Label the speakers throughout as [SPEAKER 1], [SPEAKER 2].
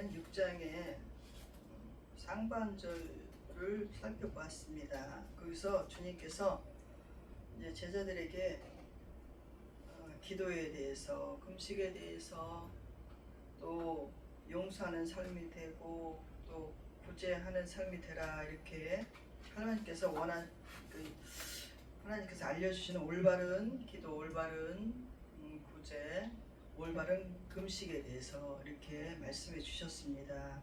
[SPEAKER 1] 오늘은 6장의 상반절을 살펴보았습니다. 거기서 주님께서 이제 제자들에게 기도에 대해서, 금식에 대해서, 또 용서하는 삶이 되고 또 구제하는 삶이 되라, 이렇게 하나님께서 하나님께서 알려주시는 올바른 기도, 올바른 구제, 올바른 금식에 대해서 이렇게 말씀해 주셨습니다.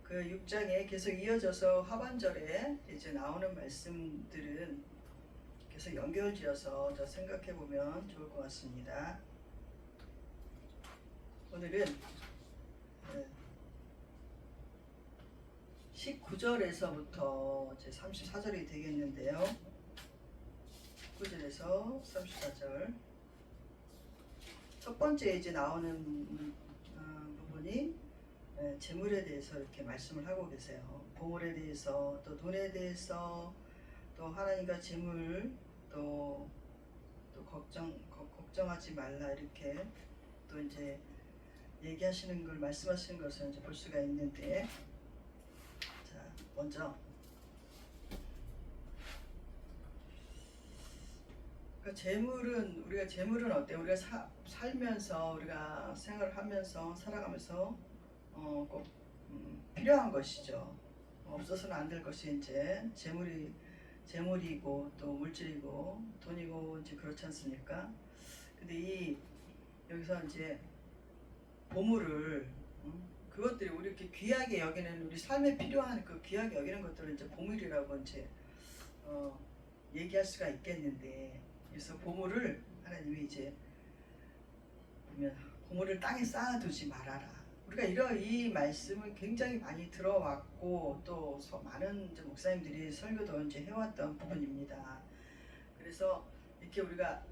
[SPEAKER 1] 그 6장에 계속 이어져서 하반절에 이제 나오는 말씀들은 계속 연결지어서 생각해 보면 좋을 것 같습니다. 오늘은 19절에서부터 이제 34절이 되겠는데요. 19절에서 34절. 첫 번째 이제 나오는 부분이 재물에 대해서 이렇게 말씀을 하고 계세요. 보물에 대해서, 또 돈에 대해서, 또 하나님과 재물, 또 걱정하지 말라, 이렇게 또 이제 얘기하시는 걸, 말씀하시는 것을 이제 볼 수가 있는데, 자, 먼저 재물은 어때요? 우리가 살면서, 우리가 생활을 하면서, 살아가면서 꼭 필요한 것이죠. 없어서는 안 될 것이 이제 재물이고 또 물질이고 돈이고 이제 그렇지 않습니까? 근데 여기서 이제 보물을, 그것들이 우리 이렇게 귀하게 여기는, 우리 삶에 필요한 그 귀하게 여기는 것들을 이제 보물이라고 이제 얘기할 수가 있겠는데, 그래서 보물을 하나님이 이제 보면 보물을 땅에 쌓아두지 말아라. 우리가 이 말씀을 굉장히 많이 들어왔고 또 많은 이제 목사님들이 설교도 이제 해왔던 부분입니다. 그래서 이렇게 우리가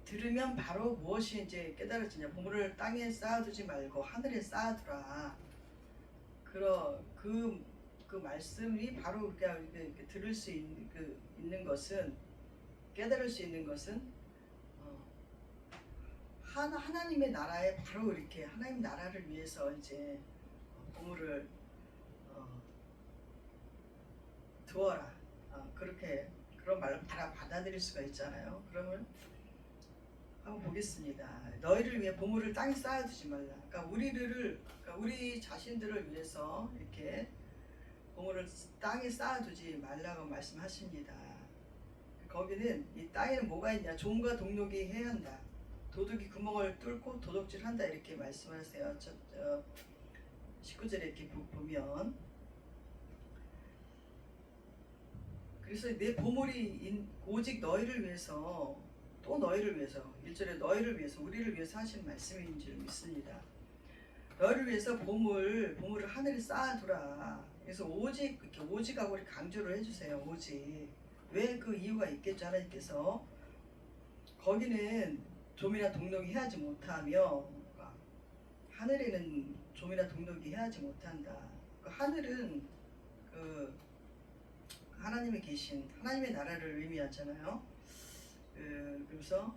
[SPEAKER 1] 들으면 바로 무엇이 이제 깨달아지냐, 보물을 땅에 쌓아두지 말고 하늘에 쌓아두라. 그 말씀이 바로 우리가 이렇게 들을 수 있는 것은, 깨달을 수 있는 것은 하나님의 나라에, 바로 이렇게 하나님 나라를 위해서 이제 보물을 두어라. 그렇게 그런 말을 받아들일 수가 있잖아요. 그러면 한번 보겠습니다. 너희를 위해 보물을 땅에 쌓아두지 말라. 그러니까 우리 자신들을 위해서 이렇게 보물을 땅에 쌓아두지 말라고 말씀하십니다. 거기는 이 땅에는 뭐가 있냐? 종과 동록이 해야 한다. 도둑이 구멍을 뚫고 도둑질한다, 이렇게 말씀하세요. 19절에 이렇게 보면, 그래서 내 보물이 오직 너희를 위해서, 또 너희를 위해서, 1절에 너희를 위해서, 우리를 위해서 하신 말씀인 줄 믿습니다. 너희를 위해서 보물을 하늘에 쌓아두라. 그래서 오직하고 우리 강조를 해주세요. 오직. 왜? 그 이유가 있겠죠. 하나님께서 거기는 좀이나 동록이 해하지 못하며, 하늘에는 좀이나 동록이 해하지 못한다. 그 하늘은 하나님이 계신 하나님의 나라를 의미하잖아요. 그래서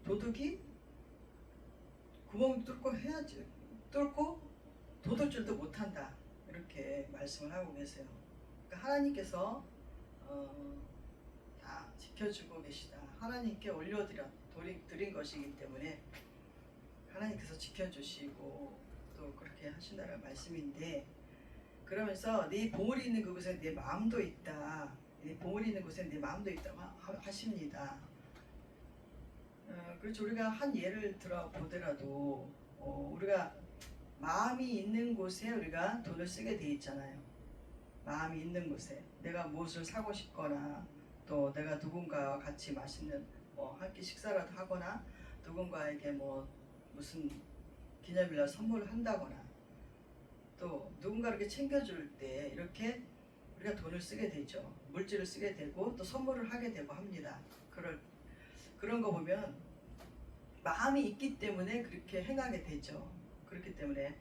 [SPEAKER 1] 도둑이 구멍 뚫고 도둑질도 못한다, 이렇게 말씀을 하고 계세요. 그러니까 하나님께서 다 지켜주고 계시다. 하나님께 드린 것이기 때문에 하나님께서 지켜주시고 또 그렇게 하신다는 말씀인데, 그러면서 네 보물이 있는 그곳에 내 마음도 있다. 네 보물이 있는 곳에 내 마음도 있다고 하십니다. 그렇죠. 우리가 한 예를 들어 보더라도 우리가 마음이 있는 곳에 우리가 돈을 쓰게 돼 있잖아요. 마음이 있는 곳에 내가 무엇을 사고 싶거나, 또 내가 누군가와 같이 맛있는 한 끼 식사라도 하거나, 누군가에게 무슨 기념일날 선물을 한다거나, 또 누군가를 이렇게 챙겨줄 때 이렇게 우리가 돈을 쓰게 되죠. 물질을 쓰게 되고 또 선물을 하게 되고 합니다. 그런 거 보면 마음이 있기 때문에 그렇게 행하게 되죠. 그렇기 때문에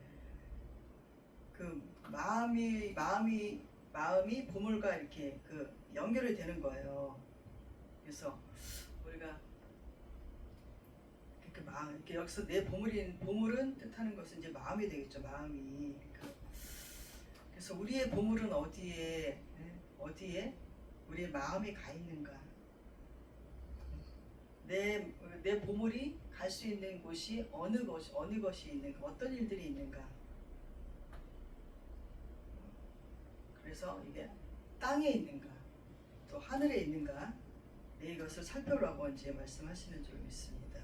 [SPEAKER 1] 그 마음이 보물과 이렇게 연결이 되는 거예요. 그래서 우리가 그 마음 이렇게 여기서 내 보물은 뜻하는 것은 이제 마음이 되겠죠. 마음이. 그래서 우리의 보물은 어디에 우리의 마음이 가 있는가? 내 보물이 갈 수 있는 곳이 어느 것이 있는가? 어떤 일들이 있는가? 그래서 이게 땅에 있는가? 또 하늘에 있는가? 이것을 살펴보라고 이제 말씀하시는 줄 믿습니다.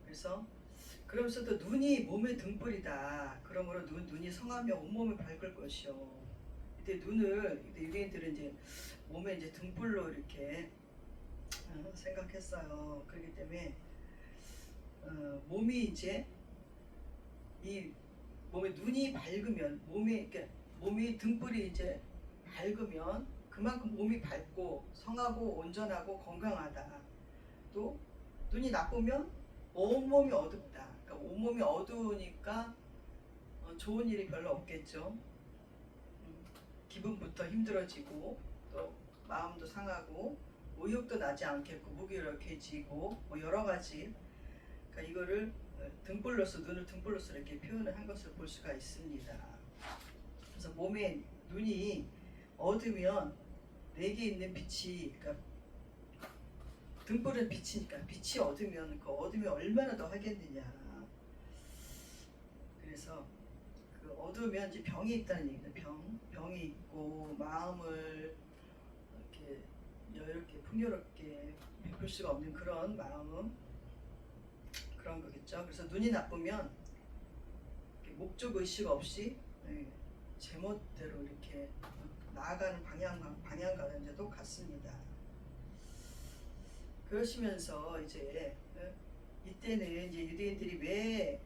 [SPEAKER 1] 그래서 그러면서도 눈이 몸의 등불이다. 그러므로 눈이 성하며 온몸을 밝을 것이요. 이때 유대인들은 이제 몸에 이제 등불로 이렇게 생각했어요. 그렇기 때문에 몸이 이제 이 몸에 눈이 밝으면 몸이 등불이 이제 밝으면 그만큼 몸이 밝고 성하고 온전하고 건강하다. 또 눈이 나쁘면 온몸이 어둡다. 그러니까 온몸이 어두우니까 좋은 일이 별로 없겠죠. 기분부터 힘들어지고 또 마음도 상하고 의욕도 나지 않겠고 무기력해지고 뭐 여러 가지. 그러니까 이거를 눈을 등불로서 이렇게 표현을 한 것을 볼 수가 있습니다. 그래서 몸에 눈이 어두면 내게 있는 빛이, 그러니까 등불은 빛이니까 빛이 어두면 그 어둠이 얼마나 더 하겠느냐. 그래서 그 어두우면 이제 병이 있다는 얘기입니다. 병이 있고 마음을 이렇게 여유롭게 풍요롭게 베풀 수가 없는 그런 마음, 그런 거겠죠. 그래서 눈이 나쁘면 목적 의식 없이 제멋대로 이렇게 나아가는 방향과는 이제 똑같습니다. 그러시면서 이제 이때는 이제 유대인들이 왜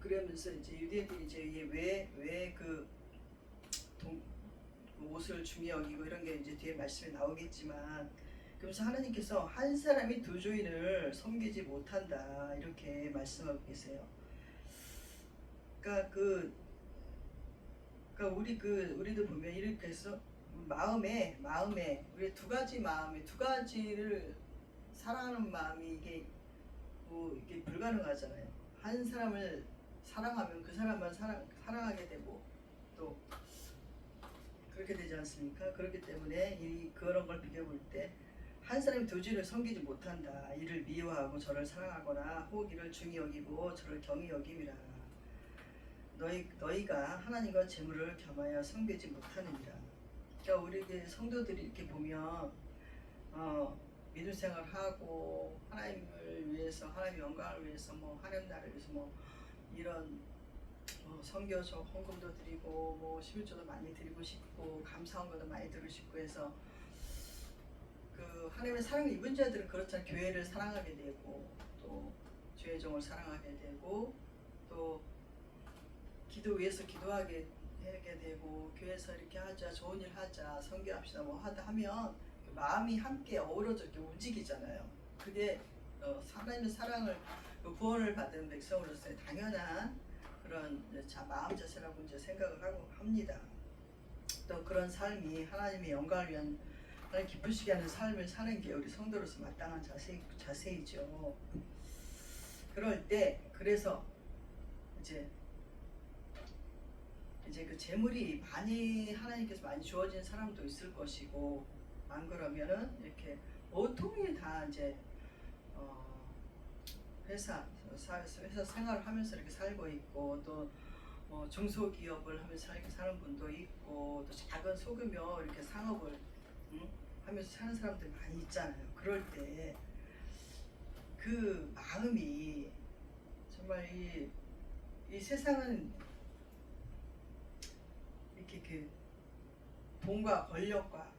[SPEAKER 1] 그러면서 이제 유대인들이 이제 왜그 옷을 중히 여기고 이런 게 이제 뒤에 말씀에 나오겠지만, 그러면서 하나님께서 한 사람이 두 주인을 섬기지 못한다 이렇게 말씀하고 계세요. 그러니까 우리도 보면 이렇게 해서 마음에 우리 두 가지를 사랑하는 마음이 이게 이게 불가능하잖아요. 한 사람을 사랑하면 그 사람만 사랑하게 되고 또 그렇게 되지 않습니까? 그렇기 때문에 그런 걸 비교해 볼 때 한 사람이 두 주를 섬기지 못한다. 이를 미워하고 저를 사랑하거나 혹 이를 중히 여기고 저를 경히 여김이라. 너희가 하나님과 재물을 겸하여 섬기지 못하느니라. 그러니까 우리 성도들이 이렇게 보면 믿음 생활을 하고 하나님을 위해서, 하나님의 영광을 위해서, 뭐 하나님 나라를 위해서 뭐 이런 선교적 헌금도 드리고 뭐 11조도 많이 드리고 싶고 감사한 것도 많이 드리고 싶고 해서 그 하나님의 사랑을 입은 자들은 그렇잖아요. 교회를 사랑하게 되고 또 주의 종을 사랑하게 되고 또 기도 위해서 기도하게 되고 교회에서 이렇게 하자, 좋은 일 하자, 선교합시다 뭐 하면 마음이 함께 어우러져 이렇게 움직이잖아요. 그게 하나님의 사랑을 구원을 받은 백성으로서의 당연한 그런 마음 자세라고 이제 생각을 하고 합니다. 또 그런 삶이 하나님의 영광을 위한 하나님 기쁘시게 하는 삶을 사는 게 우리 성도로서 마땅한 자세이죠. 그럴 때 그래서 이제 그 재물이 많이 하나님께서 많이 주어진 사람도 있을 것이고, 안 그러면은 이렇게 보통이 다 이제 회사 생활을 하면서 이렇게 살고 있고 또 중소기업을 하면서 사는 분도 있고 또 작은 소규모 이렇게 상업을 하면서 사는 사람들이 많이 있잖아요. 그럴 때 그 마음이 정말 이 세상은 이렇게 그 돈과 권력과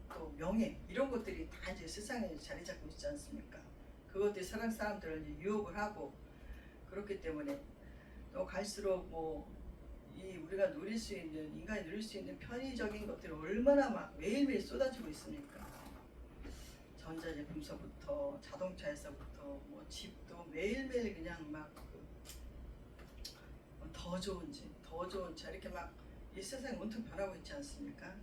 [SPEAKER 1] 또 명예 이런 것들이 다 이제 세상에 자리 잡고 있지 않습니까? 그것들이 세상 사람들을 이제 유혹을 하고 그렇기 때문에 또 갈수록 우리가 인간이 누릴 수 있는 편의적인 것들이 얼마나 막 매일매일 쏟아지고 있습니까? 전자제품서부터 자동차에서부터 뭐 집도 매일매일 그냥 막 더 좋은 집, 더 좋은 차 이렇게 막 이 세상이 온통 변하고 있지 않습니까?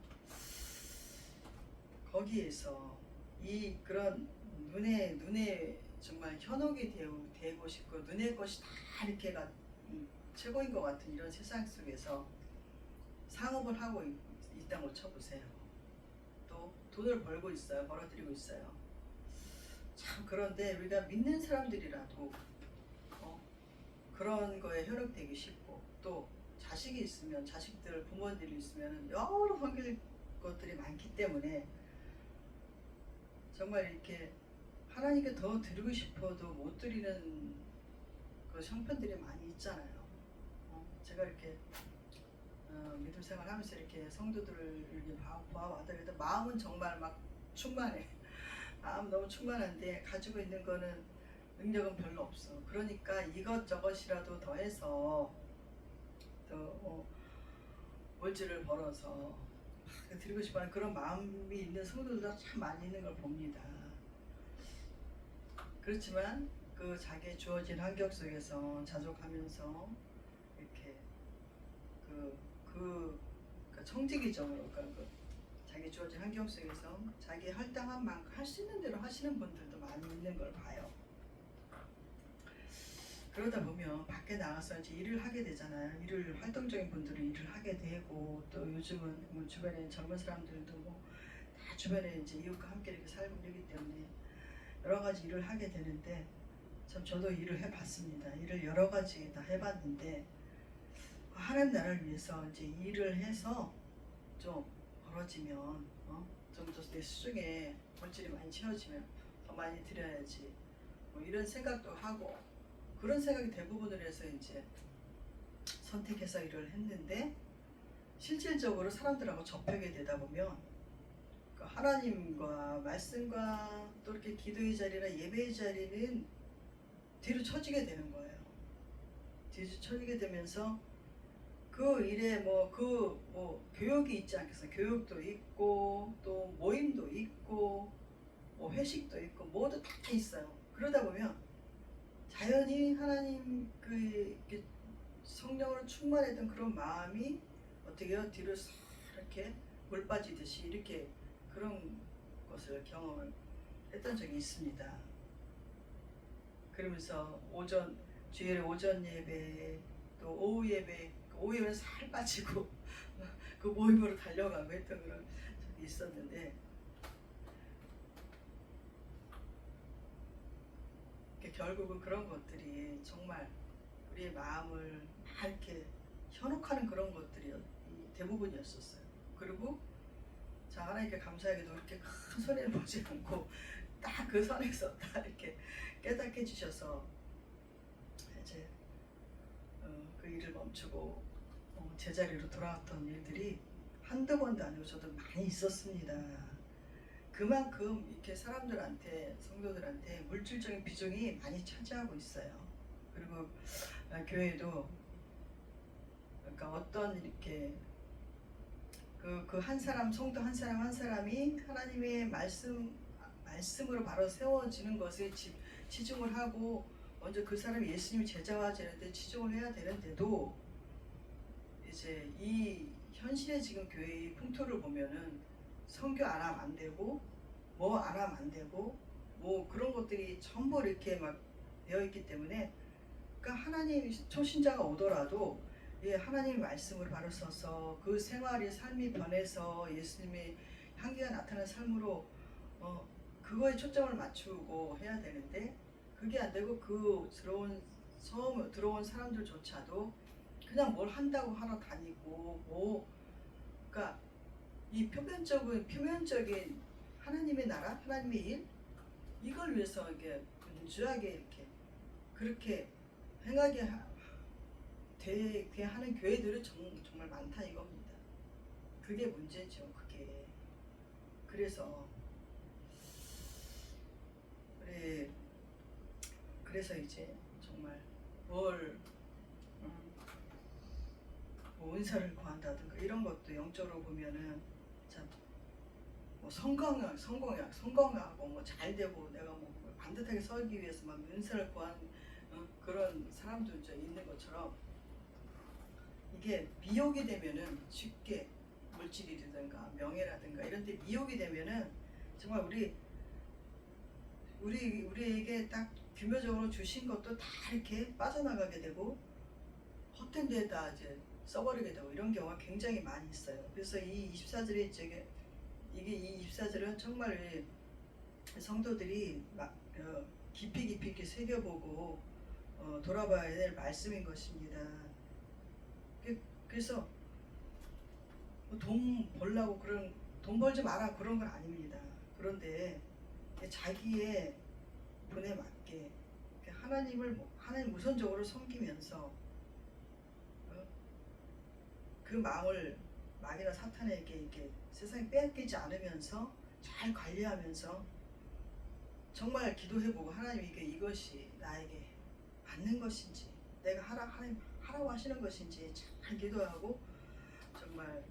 [SPEAKER 1] 거기에서 이 그런 눈에 정말 현혹이 되고 싶고 눈의 것이 다 이렇게가 최고인 것 같은 이런 세상 속에서 상업을 하고 있다고 쳐보세요. 또 돈을 벌고 있어요. 벌어들이고 있어요. 참 그런데 우리가 믿는 사람들이라도 그런 거에 현혹되기 쉽고 또 자식이 있으면 자식들 부모들이 있으면 여러 섬길 것들이 많기 때문에 정말 이렇게 하나님께 더 드리고 싶어도 못 드리는 그 형편들이 많이 있잖아요. 제가 이렇게 믿음 생활하면서 이렇게 성도들을 이렇게 보아와도 마음은 정말 막 충만해. 마음 너무 충만한데 가지고 있는 거는 능력은 별로 없어. 그러니까 이것저것이라도 더해서 또 물질을 벌어서 막 드리고 싶어하는 그런 마음이 있는 성도들도 참 많이 있는 걸 봅니다. 그렇지만 그 자기의 주어진 환경 속에서 자족하면서 이렇게 청지기적으로 그 자기 주어진 환경 속에서 자기 할당한 만큼 할 수 있는 대로 하시는 분들도 많이 있는 걸 봐요. 그러다 보면 밖에 나가서 이제 일을 하게 되잖아요. 활동적인 분들은 일을 하게 되고 또 요즘은 뭐 주변에 젊은 사람들도 뭐 다 주변에 이제 이웃과 함께 이렇게 살고 그러기 때문에 여러 가지 일을 하게 되는데 참 저도 일을 해봤습니다. 일을 여러 가지 다 해봤는데 하나님 나라를 위해서 이제 일을 해서 좀 벌어지면 좀 더 내 수중에 물질이 많이 채워지면 더 많이 드려야지 뭐 이런 생각도 하고 그런 생각이 대부분을 해서 이제 선택해서 일을 했는데 실질적으로 사람들하고 접하게 되다 보면 그 하나님과 말씀과 또 이렇게 기도의 자리나 예배의 자리는 뒤로 처지게 되는 거예요. 뒤로 처지게 되면서 그 일에 교육이 있지 않겠어요? 교육도 있고 또 모임도 있고 뭐 회식도 있고 모두 다 있어요. 그러다 보면 자연히 하나님 성령으로 충만했던 그런 마음이 어떻게요? 뒤로 싹 이렇게 물 빠지듯이 이렇게 그런 것을 경험을 했던 적이 있습니다. 그러면서 주일에 오전 예배 또 오후 예배는 살 빠지고 그 모임으로 달려가고 했던 그런 적이 있었는데 결국은 그런 것들이 정말 우리의 마음을 막 이렇게 현혹하는 그런 것들이 대부분이었었어요. 그리고 하나님께 감사하게도 이렇게 큰 손해를 보지 않고 딱 그 선에서 딱 이렇게 깨닫게 해주셔서 이제 그 일을 멈추고 제자리로 돌아왔던 일들이 한두 번도 아니고 저도 많이 있었습니다. 그만큼 이렇게 성도들한테 물질적인 비중이 많이 차지하고 있어요. 그리고 교회도 그러니까 어떤 이렇게 그 한 사람 성도 한 사람이 하나님의 말씀으로 바로 세워지는 것에 치중을 하고 먼저 그 사람이 예수님의 제자화 되는데 치중을 해야 되는데도 이제 이 현실의 지금 교회의 풍토를 보면은 선교 안 하면 안 되고 뭐 안 하면 안 되고 뭐 그런 것들이 전부 이렇게 막 되어 있기 때문에 그러니까 하나님 초신자가 오더라도 하나님의 말씀을 바로 써서 그 삶이 변해서 예수님의 향기가 나타나는 삶으로 그거에 초점을 맞추고 해야 되는데 그게 안 되고 처음 들어온 사람들조차도 그냥 뭘 한다고 하러 다니고 그러니까 이 표면적인 하나님의 나라, 하나님의 일 이걸 위해서 이게 분주하게 이렇게 그렇게 행하게 되게 하는 교회들은 정말 많다 이겁니다. 그게 문제죠. 그래서 그래서 이제 정말 뭐 은사를 구한다든가 이런 것도 영적으로 보면은 참 뭐 성공하고 뭐 잘되고 내가 뭐 반듯하게 서기 위해서 막 은사를 구한 그런 사람도 이제 있는 것처럼 이게 미혹이 되면은 쉽게 물질이라든가 명예라든가 이런 데 미혹이 되면은 정말 우리에게 딱 규모적으로 주신 것도 다 이렇게 빠져나가게 되고 헛된 데다 이제 써버리게 되고 이런 경우가 굉장히 많이 있어요. 그래서 이 24절에 이게 이 24절은 정말 성도들이 막 깊이 이렇게 새겨보고 돌아봐야 될 말씀인 것입니다. 그래서 돈 벌라고 돈 벌지 마라 그런 건 아닙니다. 그런데 자기의 분에 맞게 하나님 우선적으로 섬기면서 그 마음을 마귀나 사탄에게 이렇게 세상에 빼앗기지 않으면서 잘 관리하면서 정말 기도해보고 하나님 이것이 나에게 맞는 것인지 내가 하나님 하라고 하시는 것인지 잘 기도하고 정말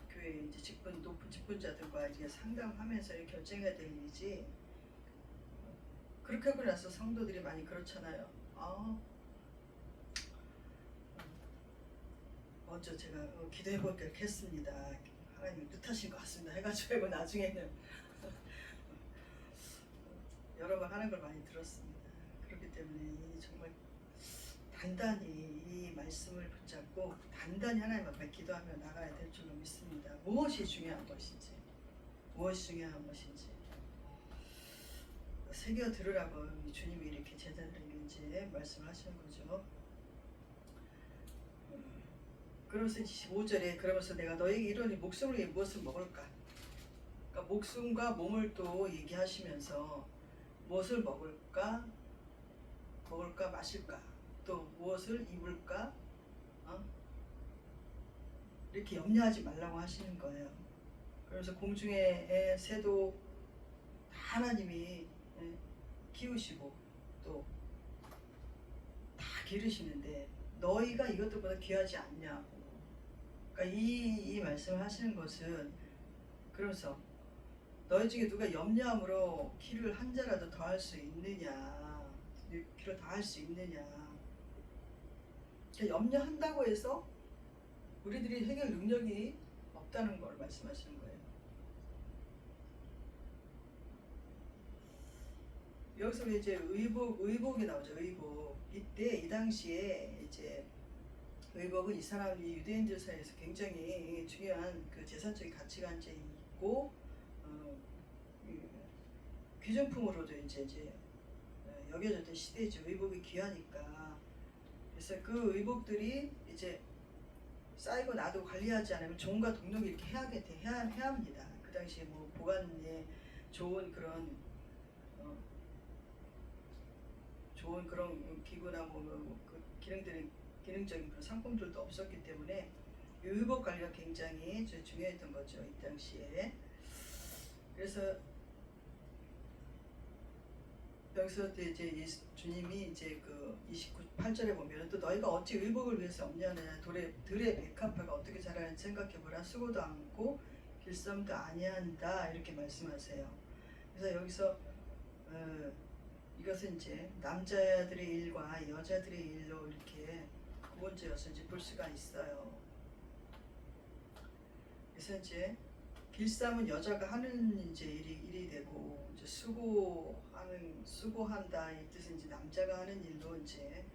[SPEAKER 1] 교회 이제 높은 직분자들과 이제 상담하면서 결정해야 될 일이지. 그렇게 하고 나서 성도들이 많이 그렇잖아요. 먼저 제가 기도해볼게 이렇게 했습니다. 하나님 뜻하신 것 같습니다. 해가지고 나중에는 여러 번 하는 걸 많이 들었습니다. 그렇기 때문에 정말 단단히 이 말씀을 붙잡고 단단히 하나님 앞에 기도하며 나가야 될 줄로 믿습니다. 무엇이 중요한 것인지 새겨 들으라고 주님이 이렇게 제자들에게 이제 말씀하시는 거죠. 그러면서 25절에 그러면서 내가 너에게 이러니 목숨을 위해 무엇을 먹을까? 그러니까 목숨과 몸을 또 얘기하시면서 무엇을 먹을까 마실까, 또 무엇을 입을까, 이렇게 염려하지 말라고 하시는 거예요. 그래서 공중의 새도 다 하나님이 키우시고 또 다 기르시는데 너희가 이것들보다 귀하지 않냐고. 그러니까 이 말씀을 하시는 것은 그래서 너희 중에 누가 염려함으로 키를 한 자라도 더 할 수 있느냐, 키를 더 할 수 있느냐. 그러니까 염려한다고 해서 우리들이 해결 능력이 없다는 걸 말씀하시는 거예요. 여기서 이제 의복이 나오죠. 의복. 이 당시에 이제 의복은 이 유대인들 사이에서 굉장히 중요한 그 재산적인 가치가 이제 있고 귀중품으로도 이제 여겨졌던 시대죠. 의복이 귀하니까. 그래서 그 의복들이 이제 쌓이고 나도 관리하지 않으면 종과 동록이 이렇게 해야 합니다. 그 당시에 뭐 보관에 좋은 그런 기구나 그 기능적인 그런 상품들도 없었기 때문에 의복 관리가 굉장히 중요했던 거죠. 이 당시에. 그래서 여기서 이제 주님이 이제 그 28절에 보면 또 너희가 어찌 의복을 위해서 없냐느냐, 들의 백합화가 어떻게 자라는지 생각해보라. 수고도 않고 길쌈도 아니한다 이렇게 말씀하세요. 그래서 여기서 이것은 이제 남자들의 일과 여자들의 일로 이렇게 구분되어서 이제 볼 수가 있어요. 그래서 이제 길쌈은 여자가 하는 이제 일이 되고, 이제 수고한다 이 뜻은 이제 남자가 하는 일로 이제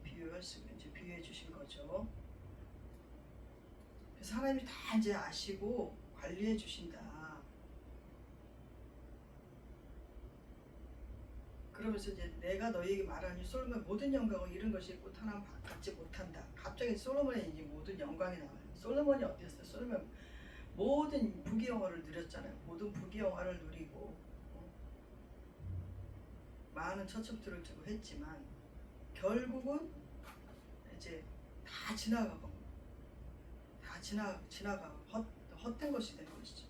[SPEAKER 1] 비유해 주신 거죠. 그래서 하나님이 다 이제 아시고 관리해 주신다. 그러면서 이제 내가 너희에게 말하니 솔로몬 모든 영광을 이룬 것이 곧 하나 받지 못한다. 갑자기 솔로몬의 이제 모든 영광이 나와요. 솔로몬이 어땠어요? 솔로몬 모든 부귀영화를 누렸잖아요. 모든 부귀영화를 누리고 많은 처첩들을 두고 했지만 결국은 이제 다 지나가고 헛된 것이 된 것이죠.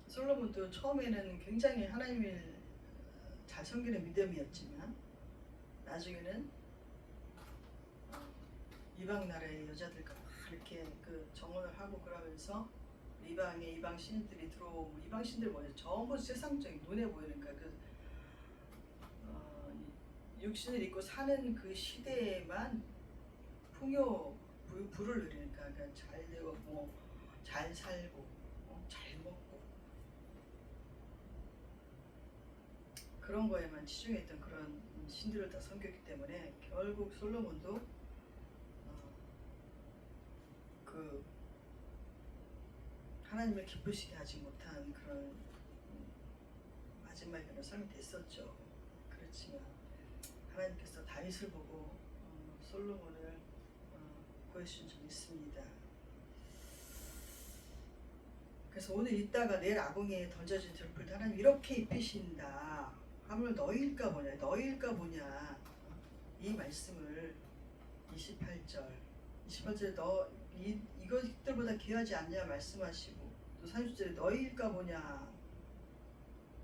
[SPEAKER 1] 솔로몬도 처음에는 굉장히 하나님을 잘 섬기는 믿음이었지만 나중에는 이방 나라의 여자들과 막 이렇게 그 정혼을 하고 그러면서 이방 신들이 들어오고, 이방 신들 뭐예요? 전부 세상적인 눈에 보이는 그 육신을 입고 사는 그 시대에만 풍요 부를 누리니까 그러니까 잘 되고 뭐 잘 살고 잘 먹고 그런 거에만 치중했던 그런 신들을 다 섬겼기 때문에 결국 솔로몬도 그 하나님을 기쁘시게 하지 못한 그런 마지막에 그런 삶이 됐었죠. 그렇지만 하나님께서 다윗을 보고 솔로몬을 구해주신 적이 있습니다. 그래서 오늘 읽다가 내일 아궁이에 던져진 들풀 하나님 이렇게 입히신다 하물 너희일까 보냐 이 말씀을 28절에 너 이것들보다 귀하지 않냐 말씀하시고 또 30절에 너희일까 보냐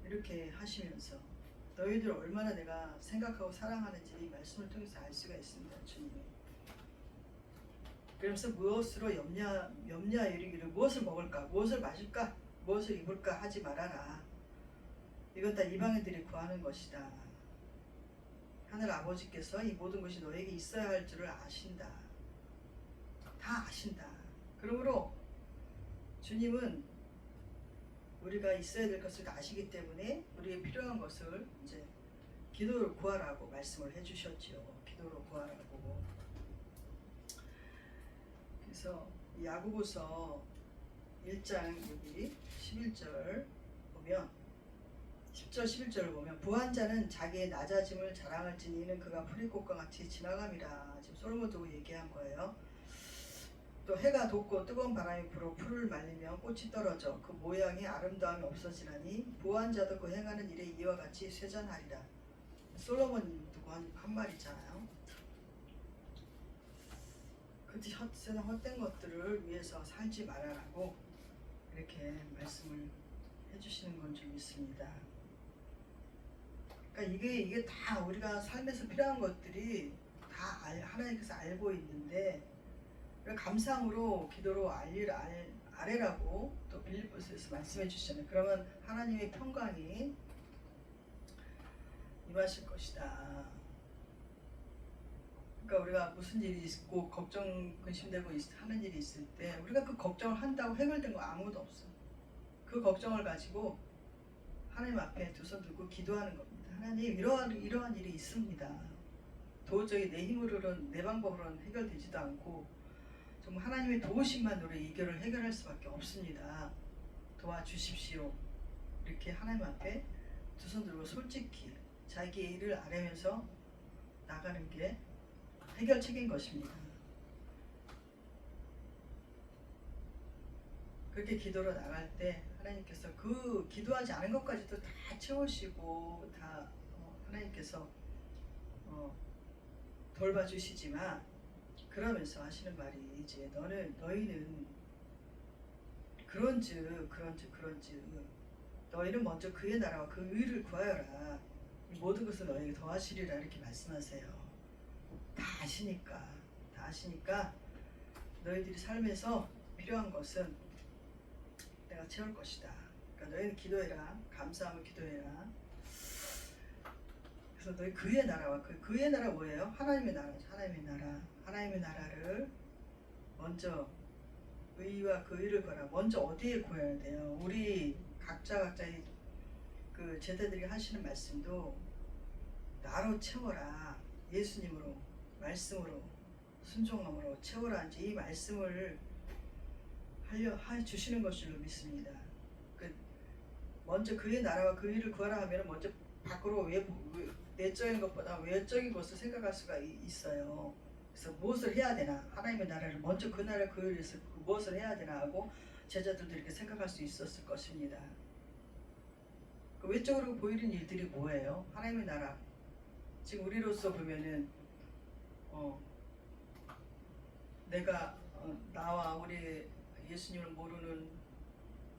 [SPEAKER 1] 이렇게 하시면서 너희들 얼마나 내가 생각하고 사랑하는지 이 말씀을 통해서 알 수가 있습니다. 주님이 그러면서 무엇으로 염려하이르기를 무엇을 먹을까 무엇을 마실까 무엇을 입을까 하지 말아라. 이건 다 이방인들이 구하는 것이다. 하늘 아버지께서 이 모든 것이 너에게 있어야 할 줄을 아신다. 다 아신다. 그러므로 주님은 우리가 있어야 될 것을 아시기 때문에 우리에게 필요한 것을 이제 기도로 구하라고 말씀을 해주셨지요. 기도로 구하라고. 그래서 야고보서 1장 여기 11절 보면 10절 11절을 보면 부한 자는 자기의 낮아짐을 자랑할지니 이는 그가 풀이꽃과 같이 지나감이라. 지금 솔로몬도 얘기한 거예요. 또 해가 돋고 뜨거운 바람이 불어 풀을 말리며 꽃이 떨어져 그 모양의 아름다움이 없어지나니 부한 자도 그 행하는 일에 이와 같이 쇠잔하리라. 솔로몬 두고 한 말이잖아요. 그 세상 헛된 것들을 위해서 살지 말아라고 이렇게 말씀을 해주시는 건 좀 있습니다. 그러니까 이게 다 우리가 삶에서 필요한 것들이 다 하나님께서 알고 있는데 감상으로 기도로 아뢰라고 또 빌립보서에서 말씀해 주시잖아요. 그러면 하나님의 평강이 임하실 것이다. 그러니까 우리가 무슨 일이 있고 걱정 근심되고 하는 일이 있을 때 우리가 그 걱정을 한다고 해결된 거 아무것도 없어. 그 걱정을 가지고 하나님 앞에 두 손 들고 기도하는 겁니다. 하나님 이러한 일이 있습니다. 도저히 내 힘으로는 내 방법으로는 해결되지도 않고 정말 하나님의 도우심만으로 이 결을 해결할 수밖에 없습니다. 도와주십시오. 이렇게 하나님 앞에 두 손 들고 솔직히 자기의 일을 아뢰면서 나가는 게 해결책인 것입니다. 그렇게 기도로 나갈 때 하나님께서 그 기도하지 않은 것까지도 다 채우시고 다 하나님께서 돌봐주시지만 그러면서 하시는 말이 이제 너희는 그런즉 너희는 먼저 그의 나라와 그 의를 구하여라. 이 모든 것을 너희에게 더하시리라 이렇게 말씀하세요. 다 아시니까 너희들이 삶에서 필요한 것은 내가 채울 것이다. 그러니까 너희는 기도해라. 감사함을 기도해라. 그래서 너희 그의 나라와 그의 나라 뭐예요? 하나님의 나라죠. 하나님의 나라를 먼저 의와 그 의를 구하라. 먼저 어디에 구해야 돼요? 우리 각자의 그 제자들이 하시는 말씀도 나로 채워라. 예수님으로 말씀으로 순종함으로 채워라. 이제 이 말씀을 주시는 것으로 믿습니다. 먼저 그의 나라와 그 일을 구하라 하면 먼저 밖으로 내적인 것보다 외적인 것을 생각할 수가 있어요. 그래서 무엇을 해야 되나? 하나님의 나라를 먼저 그 나라 그 일을 위해서 무엇을 해야 되나 하고 제자들도 이렇게 생각할 수 있었을 것입니다. 그 외적으로 보이는 일들이 뭐예요? 하나님의 나라. 지금 우리로서 보면은 내가 나와 우리 예수님을 모르는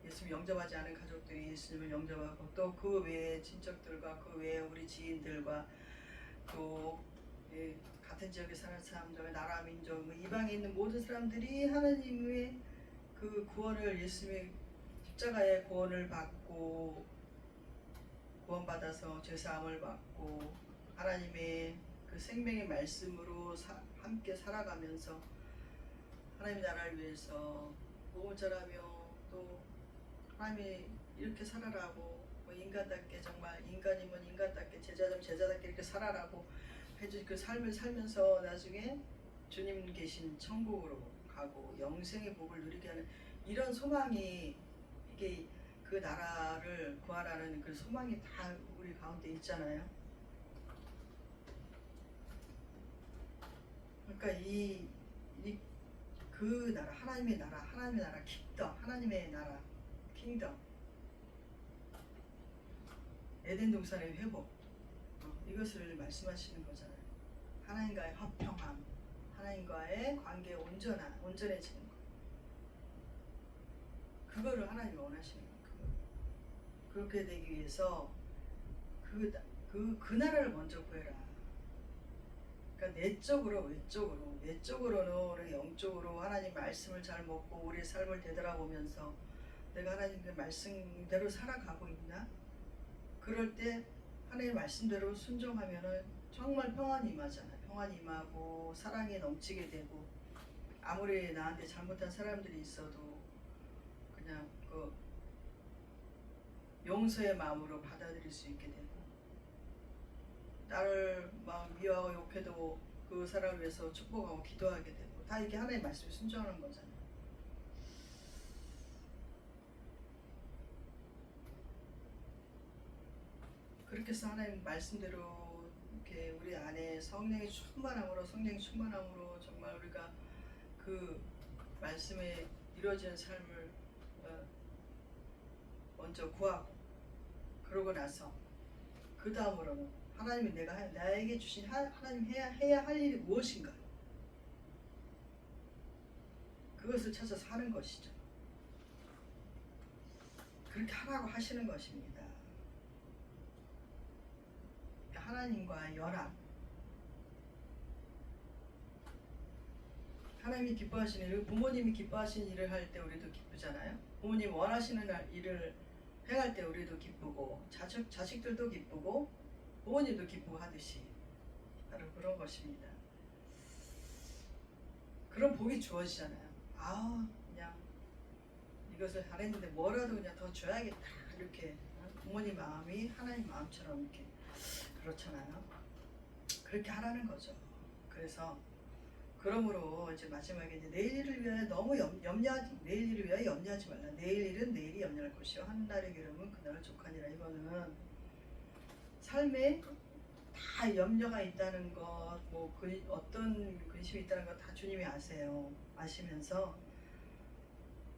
[SPEAKER 1] 예수님 영접하지 않은 가족들이 예수님을 영접하고 또 그 외에 친척들과 그 외에 우리 지인들과 또 같은 지역에 사는 사람들, 나라, 민족, 이방에 있는 모든 사람들이 하나님의 그 구원을 예수님의 십자가의 구원을 받고 구원받아서 죄사함을 받고 하나님의 그 생명의 말씀으로 함께 살아가면서 하나님 나라를 위해서 복음을 전하며 또 하나님이 이렇게 살아라고 뭐 인간답게 정말 인간이면 인간답게 제자면 제자답게 이렇게 살아라고 해주 그 삶을 살면서 나중에 주님 계신 천국으로 가고 영생의 복을 누리게 하는 이런 소망이 이게 그 나라를 구하라는 그 소망이 다 우리 가운데 있잖아요. 그러니까 그 나라 하나님의 나라 킹덤 하나님의 나라 킹덤 에덴 동산의 회복 이것을 말씀하시는 거잖아요. 하나님과의 화평함 하나님과의 관계 온전해지는 거 그거를 하나님이 원하시는 거예요. 그렇게 되기 위해서 그 나라를 먼저 구해라. 그러니까 외적으로는 우리 영적으로 하나님 말씀을 잘 먹고 우리의 삶을 되돌아보면서 내가 하나님의 말씀대로 살아가고 있나? 그럴 때 하나님의 말씀대로 순종하면은 정말 평안이 임하잖아요. 평안이 임하고 사랑이 넘치게 되고 아무리 나한테 잘못한 사람들이 있어도 그냥 그 용서의 마음으로 받아들일 수 있게 되고 나를 막 미워하고 욕해도 그 사람을 위해서 축복하고 기도하게 되고 다 이게 하나님의 말씀에 순종하는 거잖아요. 그렇게 해서 하나님 말씀대로 이렇게 우리 안에 성령이 충만함으로 정말 우리가 그 말씀에 이루어지는 삶을 먼저 구하고 그러고 나서 그 다음으로는 하나님이 나에게 주신 하나님 해야 할 일이 무엇인가 그것을 찾아서 하는 것이죠. 그렇게 하라고 하시는 것입니다. 하나님과의 연합 하나님이 기뻐하시는 일, 부모님이 기뻐하시는 일을 할 때 우리도 기쁘잖아요. 부모님이 원하시는 일을 행할 때 우리도 기쁘고 자식들도 기쁘고 부모님도 기쁘고 하듯이 바로 그런 것입니다. 그런 복이 주어지잖아요. 그냥 이것을 잘했는데 뭐라도 그냥 더 줘야겠다 이렇게 부모님 마음이 하나님 마음처럼 이렇게 그렇잖아요. 그렇게 하라는 거죠. 그래서 그러므로 이제 마지막에 이제 내일 일을 위하여 너무 내일 일을 위하여 염려하지 말라. 내일 일은 내일이 염려할 것이요 한 날의 기름은 그날을 족하니라. 이거는 삶에 다 염려가 있다는 것, 뭐 어떤 근심이 있다는 것 다 주님이 아시면서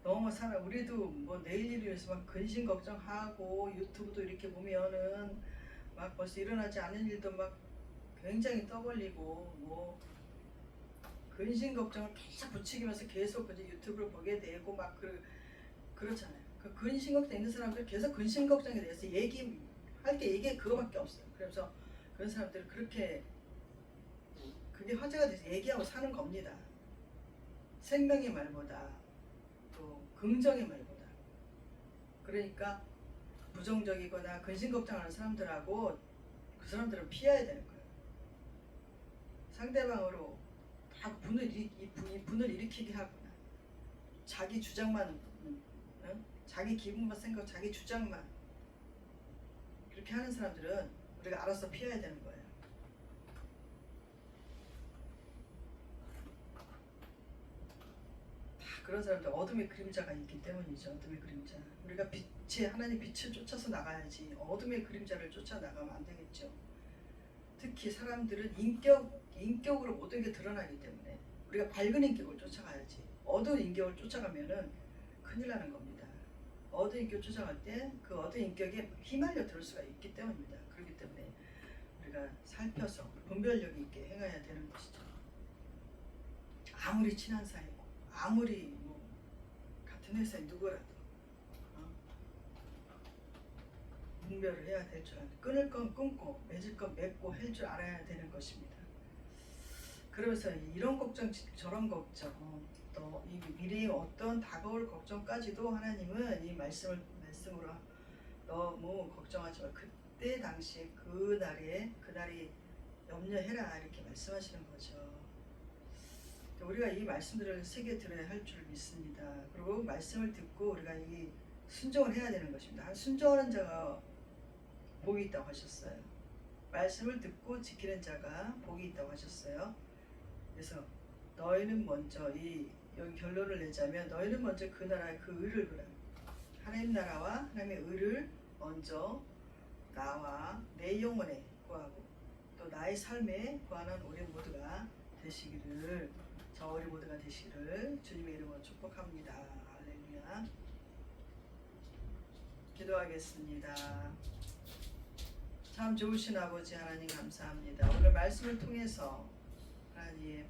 [SPEAKER 1] 너무 우리도 뭐 내일 일을 위해서 막 근심 걱정하고 유튜브도 이렇게 보면은 막 벌써 일어나지 않은 일도 막 굉장히 떠벌리고 뭐 근심 걱정을 계속 부추기면서 계속 이제 유튜브를 보게 되고 막 그렇잖아요. 그 근심 걱정 있는 사람들 계속 근심 걱정에 대해서 얘기할 게 이게 그거밖에 없어요. 그래서 그런 사람들은 그렇게 그게 화제가 돼서 얘기하고 사는 겁니다. 생명의 말보다 또 긍정의 말보다. 그러니까 부정적이거나 근심 걱정하는 사람들하고 그 사람들은 피해야 되는 거예요. 상대방으로 다 분을 일으키게 하거나 자기 주장만 자기 기분만 생각 자기 주장만 그렇게 하는 사람들은 우리가 알아서 피해야 되는 거예요. 다 그런 사람들 어둠의 그림자가 있기 때문이죠. 어둠의 그림자. 우리가 하나님 빛을 쫓아서 나가야지 어둠의 그림자를 쫓아나가면 안 되겠죠. 특히 사람들은 인격으로 모든 게 드러나기 때문에 우리가 밝은 인격을 쫓아가야지 어두운 인격을 쫓아가면은 큰일 나는 겁니다. 어두운 인격을 쫓아갈 때 그 어두운 인격에 휘말려 들을 수가 있기 때문입니다. 그렇기 때문에 우리가 살펴서 분별력 있게 행해야 되는 것이죠. 아무리 친한 사이고 아무리 뭐 같은 회사에 누구라도 분별을 해야 될 줄 알아요. 끊을 건 끊고 맺을 건 맺고 할 줄 알아야 되는 것입니다. 그러면서 이런 걱정 저런 걱정 또 이 미래의 어떤 다가올 걱정까지도 하나님은 이 말씀으로 너무 걱정하지 마. 그때 당시 그날이 염려해라 이렇게 말씀하시는 거죠. 우리가 이 말씀들을 새겨 들어야 할 줄 믿습니다. 그리고 말씀을 듣고 우리가 이 순종을 해야 되는 것입니다. 순종하는 자가 복이 있다고 하셨어요. 말씀을 듣고 지키는 자가 복이 있다고 하셨어요. 그래서 너희는 먼저 여기 결론을 내자면 너희는 먼저 그 나라의 그 의를 구하라. 하나님 나라와 하나님의 의를 먼저 나와 내 영혼에 구하고 또 나의 삶에 구하는 우리 모두가 되시기를 저 우리 모두가 되시기를 주님의 이름으로 축복합니다. 할렐루야. 기도하겠습니다. 참 좋으신 아버지 하나님 감사합니다. 오늘 말씀을 통해서 하나님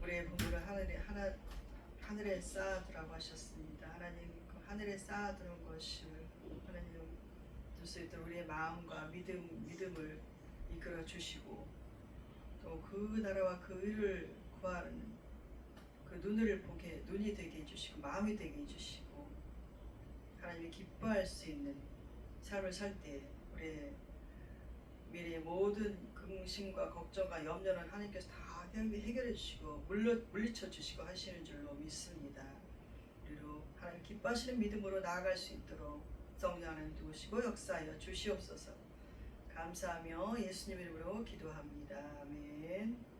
[SPEAKER 1] 우리의 분부를 하늘에 쌓아두라고 하셨습니다. 하나님 그 하늘에 쌓아두는 것을 하나님 줄 수 있도록 우리의 마음과 믿음을 이끌어 주시고 또 그 나라와 그 의를 구하는 그 눈이 되게 해주시고 마음이 되게 해주시고 하나님이 기뻐할 수 있는 삶을 살 때 우리의 미래의 모든 근심과 걱정과 염려는 하나님께서 다 해결해 주시고 물리쳐 주시고 하시는 줄로 믿습니다. 우리로 하나님 기뻐하시는 믿음으로 나아갈 수 있도록 성령 하나님 두시고 역사하여 주시옵소서. 감사하며 예수님 이름으로 기도합니다. 아멘.